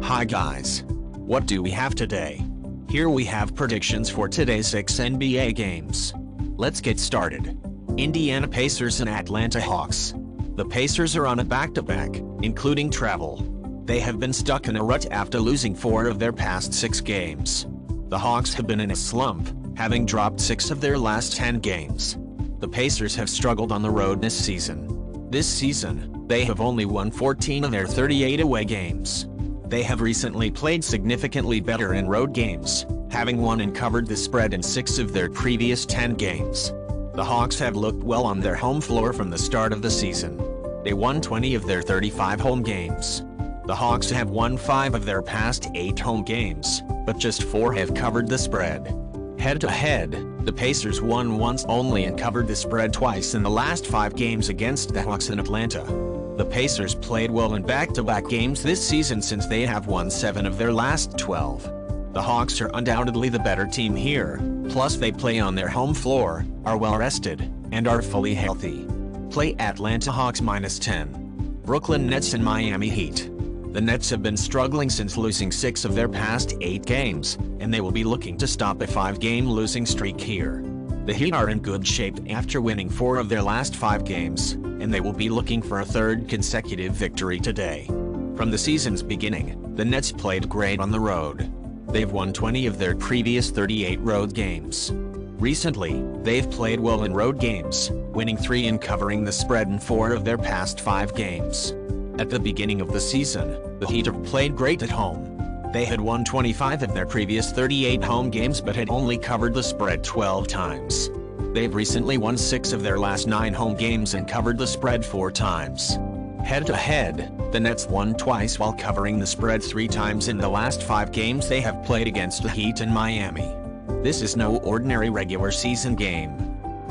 Hi guys. What do we have today? Here we have predictions for today's 6 NBA games. Let's get started. Indiana Pacers and Atlanta Hawks. The Pacers are on a back-to-back, including travel. They have been stuck in a rut after losing 4 of their past 6 games. The Hawks have been in a slump, having dropped 6 of their last 10 games. The Pacers have struggled on the road this season. This season, they have only won 14 of their 38 away games. They have recently played significantly better in road games, having won and covered the spread in 6 of their previous 10 games. The Hawks have looked well on their home floor from the start of the season. They won 20 of their 35 home games. The Hawks have won 5 of their past 8 home games, but just 4 have covered the spread. Head-to-head, the Pacers won once only and covered the spread twice in the last 5 games against the Hawks in Atlanta. The Pacers played well in back-to-back games this season since they have won 7 of their last 12. The Hawks are undoubtedly the better team here, plus they play on their home floor, are well rested, and are fully healthy. Play Atlanta Hawks -10. Brooklyn Nets and Miami Heat. The Nets have been struggling since losing 6 of their past 8 games, and they will be looking to stop a 5-game losing streak here. The Heat are in good shape after winning 4 of their last 5 games, and they will be looking for a 3rd consecutive victory today. From the season's beginning, the Nets played great on the road. They've won 20 of their previous 38 road games. Recently, they've played well in road games, winning 3 and covering the spread in 4 of their past 5 games. At the beginning of the season, the Heat have played great at home. They had won 25 of their previous 38 home games but had only covered the spread 12 times. They've recently won 6 of their last 9 home games and covered the spread 4 times. Head-to-head, the Nets won twice while covering the spread 3 times in the last 5 games they have played against the Heat and Miami. This is no ordinary regular season game.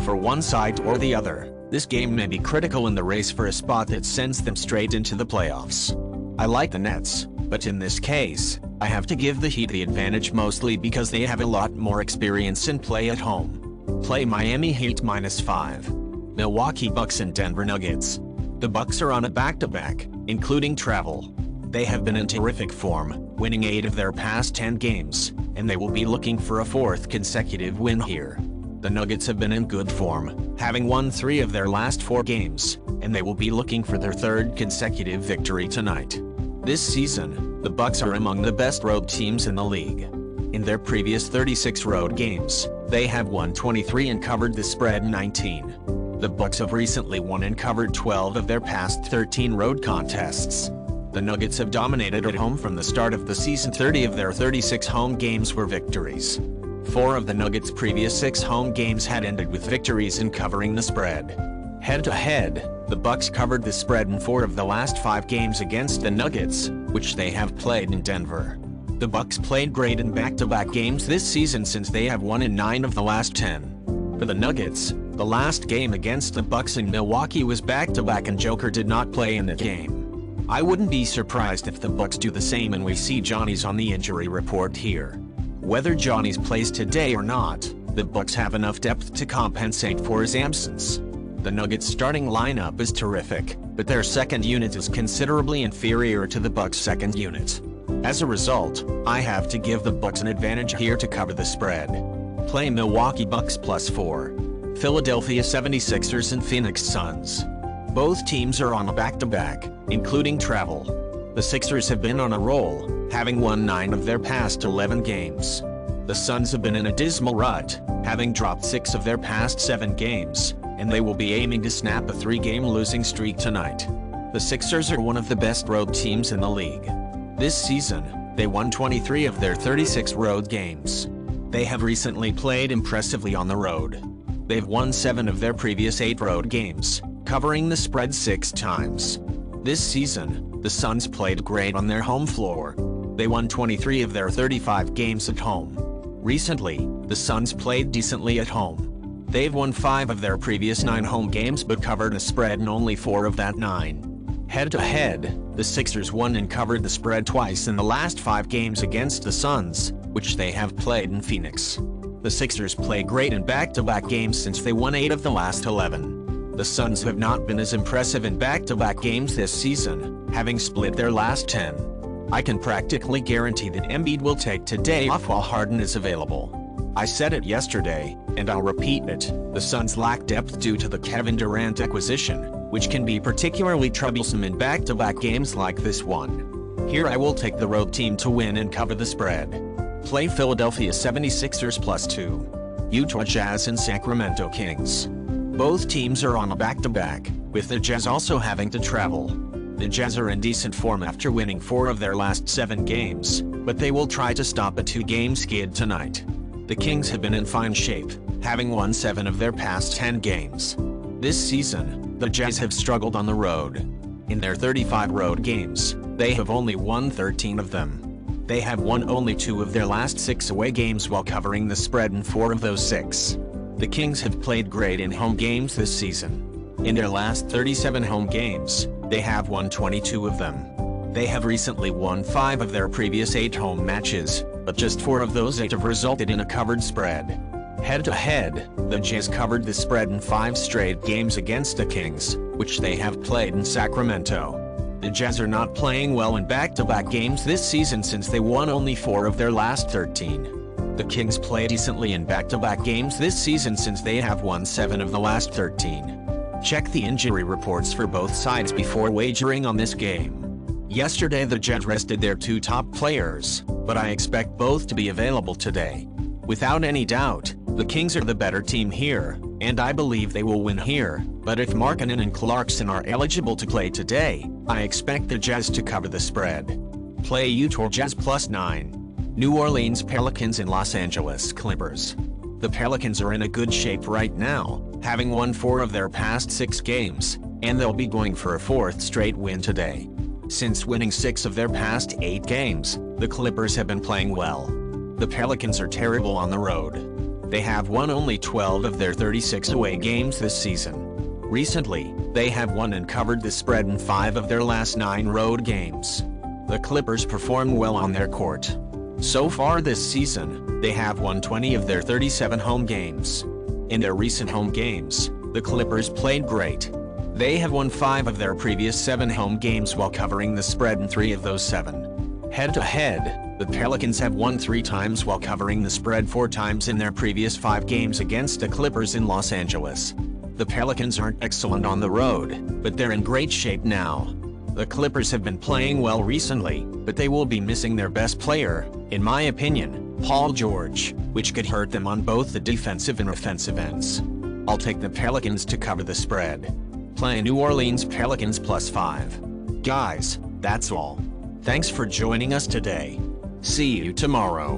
For one side or the other, this game may be critical in the race for a spot that sends them straight into the playoffs. I like the Nets, but in this case, I have to give the Heat the advantage mostly because they have a lot more experience and play at home. Play Miami Heat -5. Milwaukee Bucks and Denver Nuggets. The Bucks are on a back-to-back, including travel. They have been in terrific form, winning 8 of their past 10 games, and they will be looking for a 4th consecutive win here. The Nuggets have been in good form, having won 3 of their last 4 games, and they will be looking for their 3rd consecutive victory tonight. This season, the Bucks are among the best road teams in the league. In their previous 36 road games, they have won 23 and covered the spread 19. The Bucks have recently won and covered 12 of their past 13 road contests. The Nuggets have dominated at home from the start of the season. 30 of their 36 home games were victories. 4 of the Nuggets' previous 6 home games had ended with victories and covering the spread. Head-to-head, the Bucks covered the spread in 4 of the last 5 games against the Nuggets, which they have played in Denver. The Bucks played great in back-to-back games this season since they have won in 9 of the last 10. For the Nuggets, the last game against the Bucks in Milwaukee was back-to-back and Joker did not play in the game. I wouldn't be surprised if the Bucks do the same and we see Johnny's on the injury report here. Whether Johnny's plays today or not, the Bucks have enough depth to compensate for his absence. The Nuggets' starting lineup is terrific, but their second unit is considerably inferior to the Bucks' second unit. As a result, I have to give the Bucks an advantage here to cover the spread. Play Milwaukee Bucks +4. Philadelphia 76ers and Phoenix Suns. Both teams are on a back-to-back, including travel. The Sixers have been on a roll, having won 9 of their past 11 games. The Suns have been in a dismal rut, having dropped 6 of their past 7 games, and they will be aiming to snap a 3-game losing streak tonight. The Sixers are one of the best road teams in the league. This season, they won 23 of their 36 road games. They have recently played impressively on the road. They've won 7 of their previous 8 road games, covering the spread 6 times. This season, the Suns played great on their home floor. They won 23 of their 35 games at home. Recently, the Suns played decently at home. They've won 5 of their previous 9 home games but covered a spread in only 4 of that 9. Head-to-head, the Sixers won and covered the spread twice in the last 5 games against the Suns, which they have played in Phoenix. The Sixers play great in back-to-back games since they won 8 of the last 11. The Suns have not been as impressive in back-to-back games this season, having split their last 10. I can practically guarantee that Embiid will take today off while Harden is available. I said it yesterday, and I'll repeat it, the Suns lack depth due to the Kevin Durant acquisition, which can be particularly troublesome in back-to-back games like this one. Here I will take the road team to win and cover the spread. Play Philadelphia 76ers +2. Utah Jazz and Sacramento Kings. Both teams are on a back-to-back, with the Jazz also having to travel. The Jazz are in decent form after winning 4 of their last 7 games, but they will try to stop a 2-game skid tonight. The Kings have been in fine shape, having won 7 of their past 10 games. This season, the Jazz have struggled on the road. In their 35 road games, they have only won 13 of them. They have won only 2 of their last 6 away games while covering the spread in 4 of those 6. The Kings have played great in home games this season. In their last 37 home games, they have won 22 of them. They have recently won 5 of their previous 8 home matches, but just 4 of those 8 have resulted in a covered spread. Head-to-head, the Jazz covered the spread in 5 straight games against the Kings, which they have played in Sacramento. The Jazz are not playing well in back-to-back games this season since they won only 4 of their last 13. The Kings play decently in back-to-back games this season since they have won 7 of the last 13. Check the injury reports for both sides before wagering on this game. Yesterday the Jazz rested their 2 top players, but I expect both to be available today. Without any doubt, the Kings are the better team here, and I believe they will win here, but if Markkanen and Clarkson are eligible to play today, I expect the Jazz to cover the spread. Play Utah Jazz +9. New Orleans Pelicans and Los Angeles Clippers. The Pelicans are in a good shape right now, having won 4 of their past 6 games, and they'll be going for a 4th straight win today. Since winning 6 of their past 8 games, the Clippers have been playing well. The Pelicans are terrible on the road. They have won only 12 of their 36 away games this season. Recently, they have won and covered the spread in 5 of their last 9 road games. The Clippers perform well on their court. So far this season, they have won 20 of their 37 home games. In their recent home games, the Clippers played great. They have won 5 of their previous 7 home games while covering the spread in 3 of those 7. Head-to-head, the Pelicans have won 3 times while covering the spread 4 times in their previous 5 games against the Clippers in Los Angeles. The Pelicans aren't excellent on the road, but they're in great shape now. The Clippers have been playing well recently, but they will be missing their best player, in my opinion, Paul George, which could hurt them on both the defensive and offensive ends. I'll take the Pelicans to cover the spread. Play New Orleans Pelicans +5. Guys, that's all. Thanks for joining us today. See you tomorrow.